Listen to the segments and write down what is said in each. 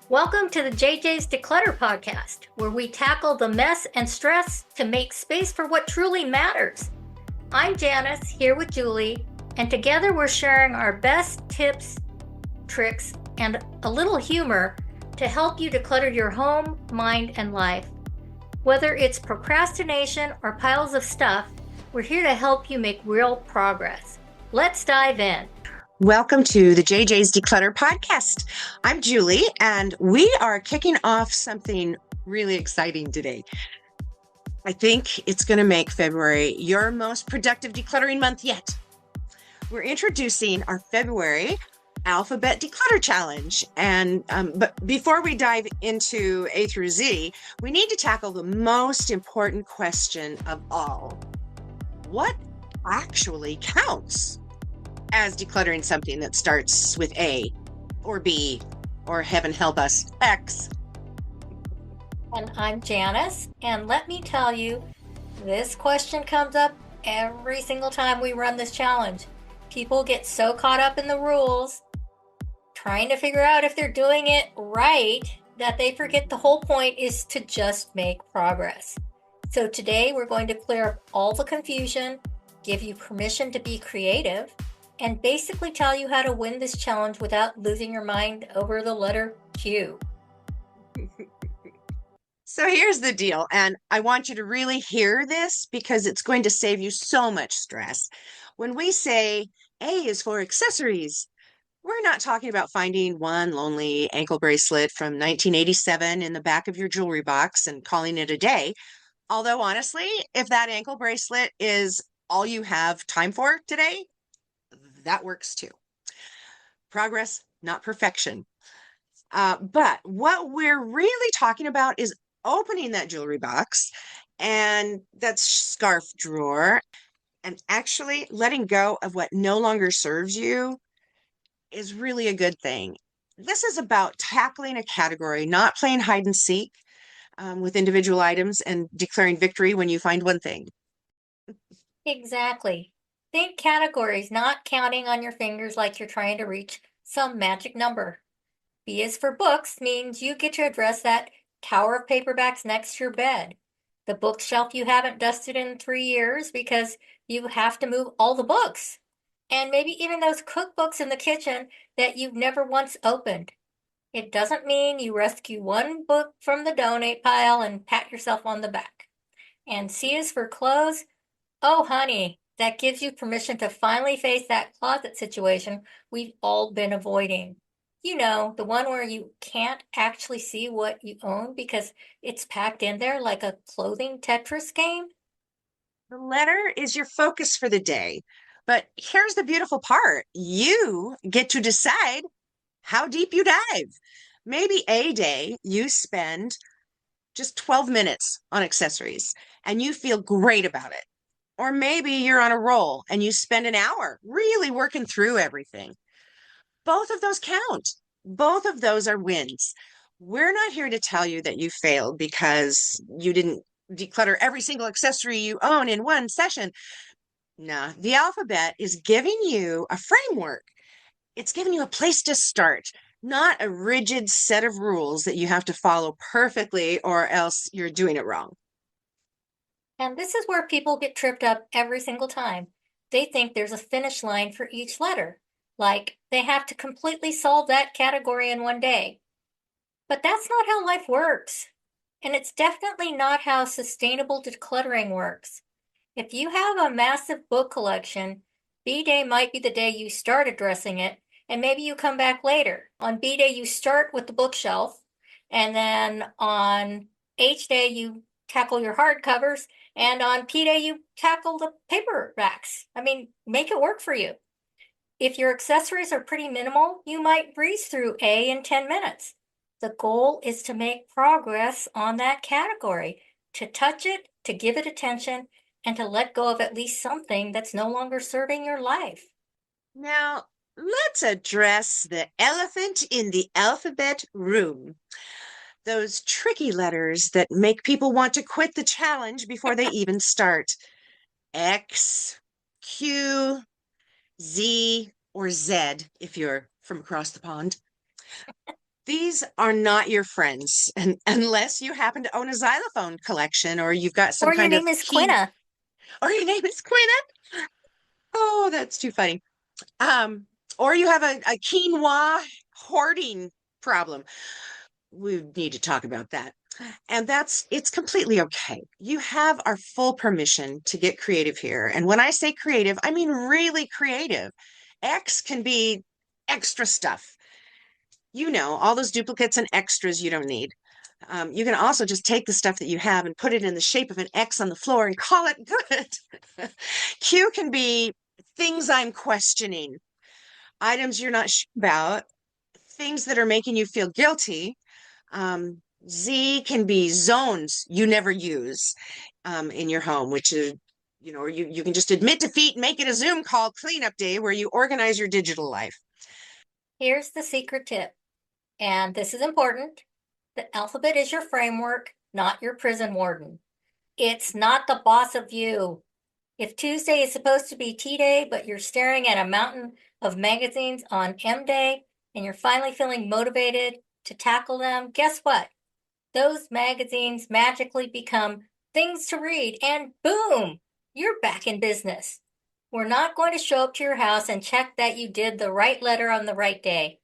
Welcome to the JJ's Declutter podcast, where we tackle the mess and stress to make space for what truly matters. I'm Janis, here with Julie, and together we're sharing our best tips, tricks, and a little humor to help you declutter your home, mind, and life. Whether it's procrastination or piles of stuff, we're here to help you make real progress. Let's dive in. Welcome to the JJ's Declutter podcast. I'm Julie, and we are kicking off something really exciting today. I think it's going to make February your most productive decluttering month yet. We're introducing our February Alphabet Declutter Challenge. But before we dive into A through Z, we need to tackle the most important question of all. What actually counts as decluttering something that starts with A or B or, heaven help us, X? And I'm Janis, and let me tell you, this question comes up every single time we run this challenge. People get so caught up in the rules, trying to figure out if they're doing it right, that they forget the whole point is to just make progress. So today we're going to clear up all the confusion, give you permission to be creative, and basically tell you how to win this challenge without losing your mind over the letter Q. So here's the deal, and I want you to really hear this because it's going to save you so much stress. When we say A is for accessories, we're not talking about finding one lonely ankle bracelet from 1987 in the back of your jewelry box and calling it a day. Although honestly, if that ankle bracelet is all you have time for today, that works too. Progress, not perfection. But what we're really talking about is opening that jewelry box and that scarf drawer and actually letting go of what no longer serves you is really a good thing. This is about tackling a category, not playing hide and seek with individual items and declaring victory when you find one thing. Exactly. Think categories, not counting on your fingers like you're trying to reach some magic number. B is for books means you get to address that tower of paperbacks next to your bed, the bookshelf you haven't dusted in 3 years because you have to move all the books, and maybe even those cookbooks in the kitchen that you've never once opened. It doesn't mean you rescue one book from the donate pile and pat yourself on the back. And C is for clothes. Oh, honey, that gives you permission to finally face that closet situation we've all been avoiding. You know, the one where you can't actually see what you own because it's packed in there like a clothing Tetris game. The letter is your focus for the day. But here's the beautiful part. You get to decide how deep you dive. Maybe a day you spend just 12 minutes on accessories and you feel great about it. Or maybe you're on a roll and you spend an hour really working through everything. Both of those count. Both of those are wins. We're not here to tell you that you failed because you didn't declutter every single accessory you own in one session. No, the alphabet is giving you a framework. It's giving you a place to start, not a rigid set of rules that you have to follow perfectly or else you're doing it wrong. And this is where people get tripped up every single time. They think there's a finish line for each letter, like they have to completely solve that category in one day. But that's not how life works. And it's definitely not how sustainable decluttering works. If you have a massive book collection, B Day might be the day you start addressing it, and maybe you come back later. On B Day, you start with the bookshelf, and then on H Day, you tackle your hardcovers, and on P Day, you tackle the paperbacks. I mean, make it work for you. If your accessories are pretty minimal, you might breeze through A in 10 minutes. The goal is to make progress on that category, to touch it, to give it attention, and to let go of at least something that's no longer serving your life. Now, let's address the elephant in the alphabet room. Those tricky letters that make people want to quit the challenge before they even start. X, Q, Z, or Z if you're from across the pond. These are not your friends, and unless you happen to own a xylophone collection or you've got some Or your kind of name is key, Quinna. or your name is Quinn. Oh, that's too funny. Um, or you have a quinoa hoarding problem. We need to talk about that. And it's completely okay. You have our full permission to get creative here. And when I say creative, I mean really creative. X can be extra stuff. You know, all those duplicates and extras you don't need. You can also just take the stuff that you have and put it in the shape of an X on the floor and call it good. Q can be things I'm questioning, items you're not sure about, things that are making you feel guilty. Z can be zones you never use in your home, which is, or you can just admit defeat and make it a Zoom call cleanup day where you organize your digital life. Here's the secret tip, and this is important. The alphabet is your framework, not your prison warden. It's not the boss of you. If Tuesday is supposed to be T Day, but you're staring at a mountain of magazines on M Day and you're finally feeling motivated to tackle them, guess what? Those magazines magically become things to read, and boom, you're back in business. We're not going to show up to your house and check that you did the right letter on the right day.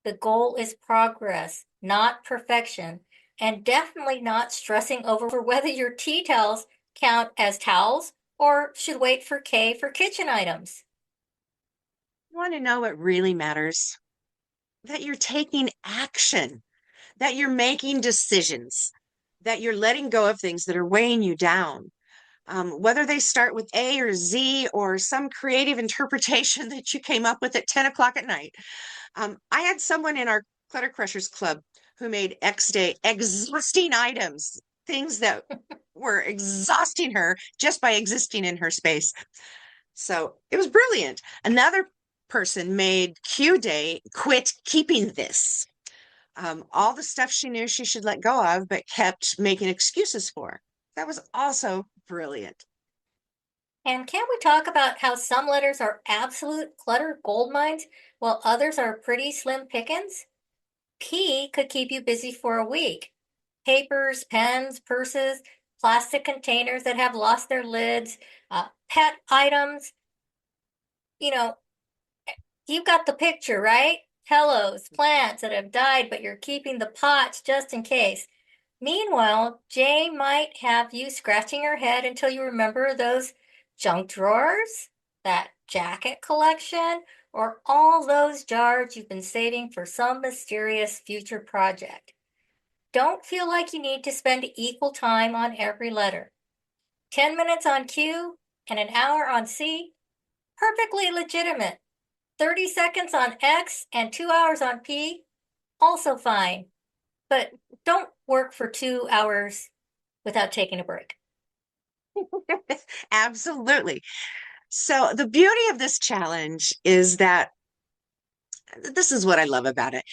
The goal is progress, not perfection, and definitely not stressing over whether your tea towels count as towels or should wait for K for kitchen items. You want to know what really matters? That you're taking action, that you're making decisions, that you're letting go of things that are weighing you down. Whether they start with A or Z or some creative interpretation that you came up with at 10 o'clock at night. I had someone in our Clutter Crushers Club who made X Day exhausting items, things that were exhausting her just by existing in her space. So it was brilliant. Another person made Q Day quit keeping this. All the stuff she knew she should let go of, but kept making excuses for. That was also brilliant. And can we talk about how some letters are absolute clutter gold mines while others are pretty slim pickings? P could keep you busy for a week. Papers, pens, purses, plastic containers that have lost their lids, pet items. You know, you got the picture, right? Pillows, plants that have died, but you're keeping the pots just in case. Meanwhile, Jay might have you scratching your head until you remember those junk drawers, that jacket collection, or all those jars you've been saving for some mysterious future project. Don't feel like you need to spend equal time on every letter. 10 minutes on Q and an hour on C, perfectly legitimate. 30 seconds on X and 2 hours on P, also fine. But don't work for 2 hours without taking a break. Absolutely. So, the beauty of this challenge is that this is what I love about it.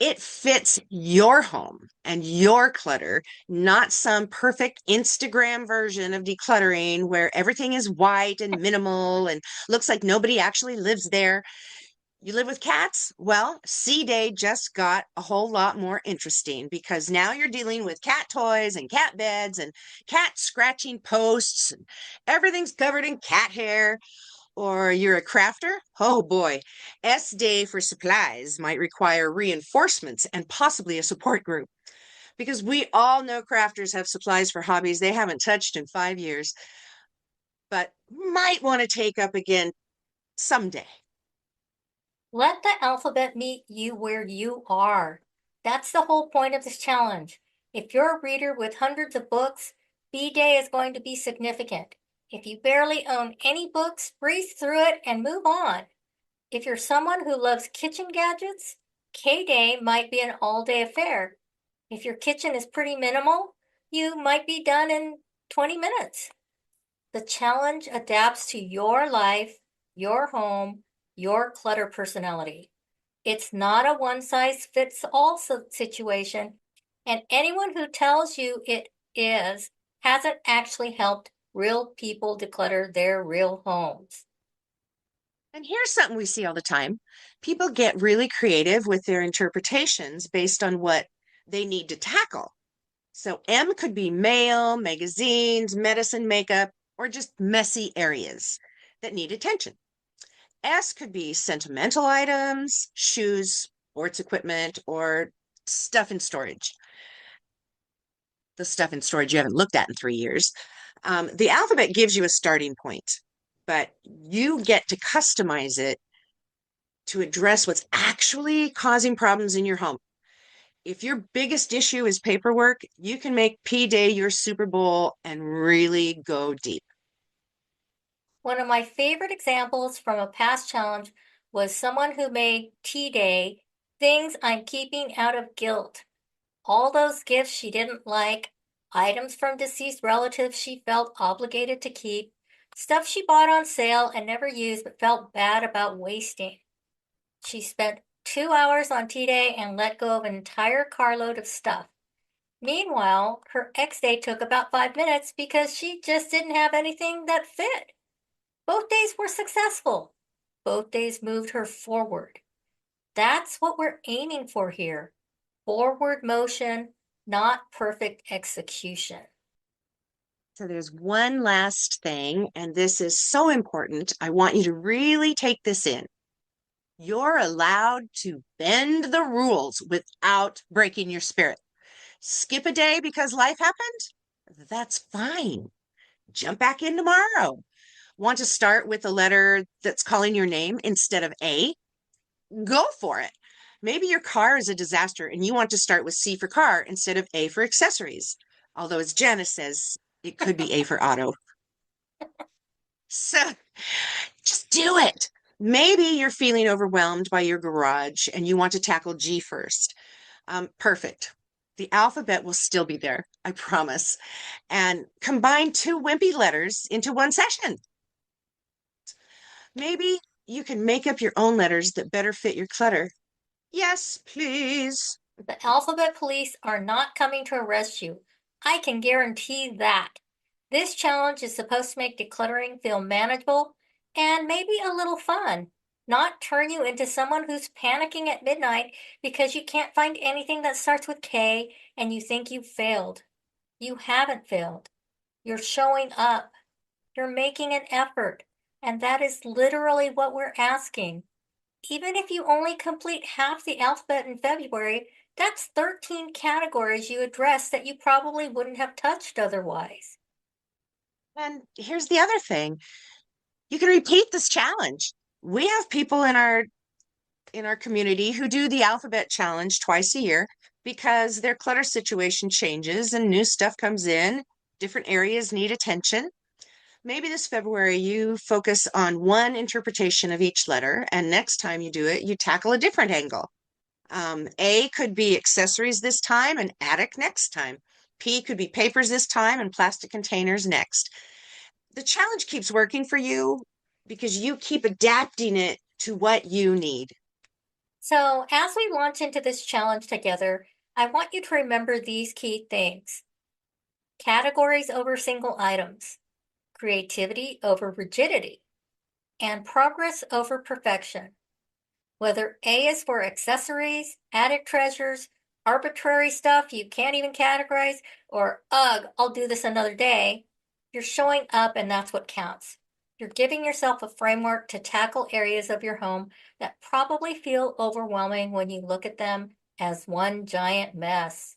It fits your home and your clutter, not some perfect Instagram version of decluttering where everything is white and minimal and looks like nobody actually lives there. You live with cats? Well, C Day just got a whole lot more interesting because now you're dealing with cat toys and cat beds and cat scratching posts, and everything's covered in cat hair. Or you're a crafter? Oh boy, S Day for supplies might require reinforcements and possibly a support group because we all know crafters have supplies for hobbies they haven't touched in 5 years, but might want to take up again someday. Let the alphabet meet you where you are. That's the whole point of this challenge. If you're a reader with hundreds of books, B Day is going to be significant. If you barely own any books, breeze through it and move on. If you're someone who loves kitchen gadgets, K Day might be an all day affair. If your kitchen is pretty minimal, you might be done in 20 minutes. The challenge adapts to your life, your home, your clutter personality. It's not a one size fits all situation, and anyone who tells you it is hasn't actually helped real people declutter their real homes. And here's something we see all the time. People get really creative with their interpretations based on what they need to tackle. So M could be mail, magazines, medicine, makeup, or just messy areas that need attention. S could be sentimental items, shoes, sports equipment, or stuff in storage. The stuff in storage you haven't looked at in 3 years. The alphabet gives you a starting point, but you get to customize it to address what's actually causing problems in your home. If your biggest issue is paperwork, you can make P Day your Super Bowl and really go deep. One of my favorite examples from a past challenge was someone who made Tea Day things I'm keeping out of guilt. All those gifts she didn't like, items from deceased relatives she felt obligated to keep, stuff she bought on sale and never used but felt bad about wasting. She spent 2 hours on Tea Day and let go of an entire carload of stuff. Meanwhile, her X Day took about 5 minutes because she just didn't have anything that fit. Both days were successful. Both days moved her forward. That's what we're aiming for here. Forward motion, not perfect execution. So there's one last thing, and this is so important. I want you to really take this in. You're allowed to bend the rules without breaking your spirit. Skip a day because life happened? That's fine. Jump back in tomorrow. Want to start with a letter that's calling your name instead of A? Go for it. Maybe your car is a disaster and you want to start with C for car instead of A for accessories. Although, as Janice says, it could be A for auto. So just do it. Maybe you're feeling overwhelmed by your garage and you want to tackle G first. Perfect. The alphabet will still be there, I promise. And combine two wimpy letters into one session. Maybe you can make up your own letters that better fit your clutter. Yes, please. The alphabet police are not coming to arrest you. I can guarantee that. This challenge is supposed to make decluttering feel manageable and maybe a little fun, not turn you into someone who's panicking at midnight because you can't find anything that starts with K and you think you've failed. You haven't failed. You're showing up. You're making an effort. And that is literally what we're asking. Even if you only complete half the alphabet in February, that's 13 categories you address that you probably wouldn't have touched otherwise. And here's the other thing. You can repeat this challenge. We have people in our community who do the alphabet challenge twice a year because their clutter situation changes and new stuff comes in. Different areas need attention. Maybe this February you focus on one interpretation of each letter, and next time you do it, you tackle a different angle. A could be accessories this time and attic next time. P could be papers this time and plastic containers next. The challenge keeps working for you because you keep adapting it to what you need. So, as we launch into this challenge together, I want you to remember these key things: categories over single items, creativity over rigidity, and progress over perfection. Whether A is for accessories, attic treasures, arbitrary stuff you can't even categorize, or ugh, I'll do this another day, you're showing up and that's what counts. You're giving yourself a framework to tackle areas of your home that probably feel overwhelming when you look at them as one giant mess.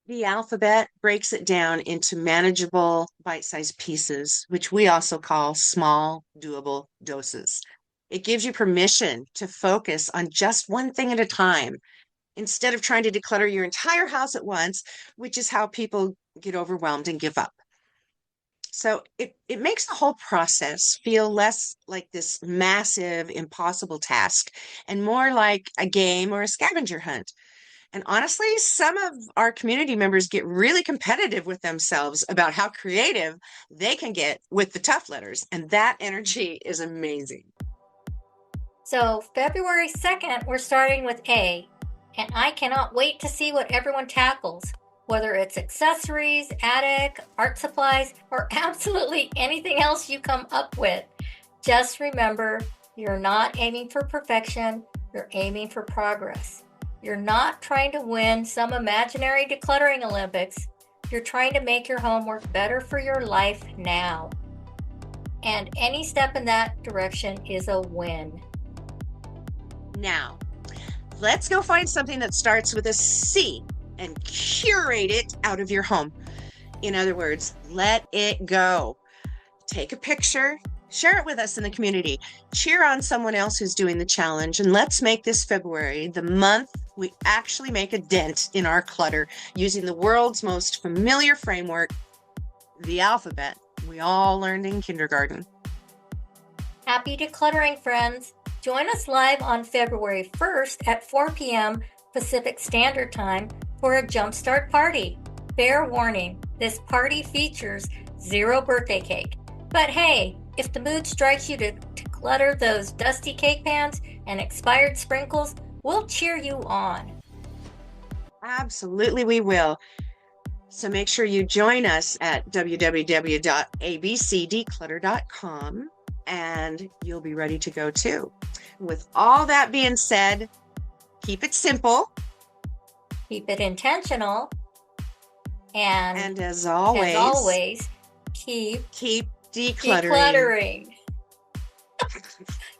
The alphabet breaks it down into manageable bite-sized pieces, which we also call small, doable doses. It gives you permission to focus on just one thing at a time instead of trying to declutter your entire house at once, which is how people get overwhelmed and give up. So it makes the whole process feel less like this massive, impossible task and more like a game or a scavenger hunt. And honestly, some of our community members get really competitive with themselves about how creative they can get with the tough letters. And that energy is amazing. So, February 2nd, we're starting with A, and I cannot wait to see what everyone tackles, whether it's accessories, attic, art supplies, or absolutely anything else you come up with. Just remember, You're not aiming for perfection, you're aiming for progress. You're not trying to win some imaginary decluttering Olympics. You're trying to make your home work better for your life now. And any step in that direction is a win. Now, let's go find something that starts with a C and curate it out of your home. In other words, let it go. Take a picture, share it with us in the community, cheer on someone else who's doing the challenge, and let's make this February the month we actually make a dent in our clutter using the world's most familiar framework, the alphabet we all learned in kindergarten. Happy decluttering, friends! Join us live on February 1st at 4 p.m. Pacific Standard Time for a Jumpstart party. Fair warning, this party features 0 birthday cake. But hey, if the mood strikes you to clutter those dusty cake pans and expired sprinkles, we'll cheer you on. Absolutely, we will. So make sure you join us at www.abcdeclutter.com and you'll be ready to go too. With all that being said, keep it simple. Keep it intentional. And as always, keep decluttering.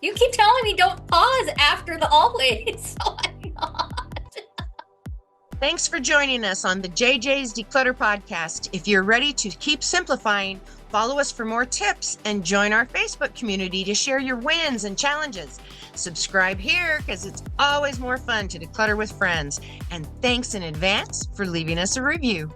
You keep telling me don't pause after the always, so I'm not. Thanks for joining us on the JJ's Declutter podcast. If you're ready to keep simplifying, follow us for more tips and join our Facebook community to share your wins and challenges. Subscribe here because it's always more fun to declutter with friends. And thanks in advance for leaving us a review.